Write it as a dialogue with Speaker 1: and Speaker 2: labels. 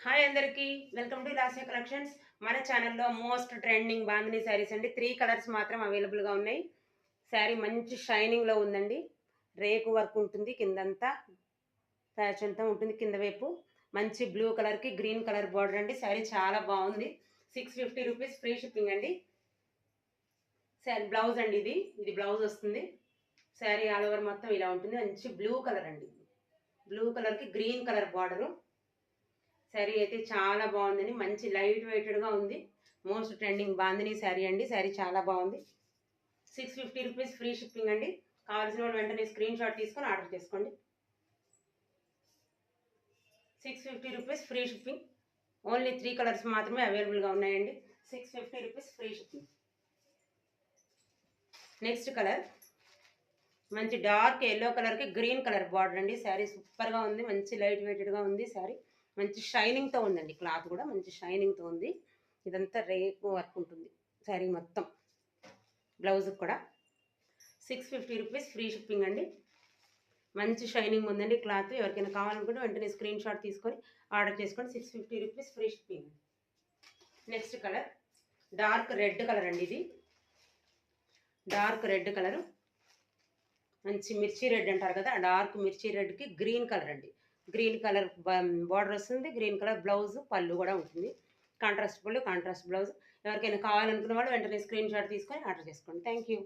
Speaker 1: Hi అందరికీ welcome to Lasya collections. మన ఛానల్లో మోస్ట్ ట్రెండింగ్ బాందినీ శారీస్ అండి. 3 కలర్స్ మాత్రం అవైలబుల్గా ఉన్నాయి. శారీ మంచి షైనింగ్లో ఉందండి. రేకు వర్క్ ఉంటుంది, కిందంతా ప్యాచ్ అంతా ఉంటుంది. కింద వైపు మంచి బ్లూ కలర్కి గ్రీన్ కలర్ బార్డర్ అండి. శారీ చాలా బాగుంది. 650 రూపీస్ ఫ్రీ షిప్పింగ్ అండి. శారీ బ్లౌజ్ అండి, ఇది బ్లౌజ్ వస్తుంది. శారీ ఆల్ ఓవర్ మొత్తం ఇలా ఉంటుంది. మంచి బ్లూ కలర్ అండి. బ్లూ కలర్కి గ్రీన్ కలర్ బార్డరు. శారీ అయితే చాలా బాగుందండి. మంచి లైట్ వెయిటెడ్గా ఉంది. మోస్ట్ ట్రెండింగ్ బాందినీ శారీ అండి. శారీ చాలా బాగుంది. 650 రూపీస్ ఫ్రీ షిప్పింగ్ అండి. కావాల్సిన వాళ్ళు వెంటనే స్క్రీన్ షాట్ తీసుకొని ఆర్డర్ చేసుకోండి. 650 rupees free shipping. Only 3 colours మాత్రమే అవైలబుల్గా ఉన్నాయండి. 650 rupees free shipping. Next colour మంచి డార్క్ ఎల్లో కలర్కి గ్రీన్ కలర్ బార్డర్ అండి. శారీ సూపర్గా ఉంది. మంచి లైట్ వెయిటెడ్గా ఉంది. శారీ మంచి షైనింగ్తో ఉందండి. క్లాత్ కూడా మంచి షైనింగ్తో ఉంది. ఇదంతా రేపు వర్క్ ఉంటుంది శారీ మొత్తం. బ్లౌజ్ కూడా 650 రూపీస్ ఫ్రీ షిప్పింగ్ అండి. మంచి షైనింగ్ ఉందండి క్లాత్. ఎవరికైనా కావాలనుకుంటే వెంటనే స్క్రీన్ షాట్ తీసుకొని ఆర్డర్ చేసుకోండి. 650 rupees free shipping. Next colour dark red colour అండి. ఇది డార్క్ రెడ్ కలరు, మంచి మిర్చి రెడ్ అంటారు కదా, డార్క్ మిర్చి రెడ్కి గ్రీన్ కలర్ అండి. గ్రీన్ కలర్ బార్డర్ వస్తుంది. గ్రీన్ కలర్ బ్లౌజ్, పళ్ళు కూడా ఉంటుంది. కాంట్రాస్ట్ పళ్ళు, కాంట్రాస్ట్ బ్లౌజ్. ఎవరికైనా కావాలనుకున్న వాళ్ళు వెంటనే స్క్రీన్ షాట్ తీసుకొని ఆర్డర్ చేసుకోండి. Thank you.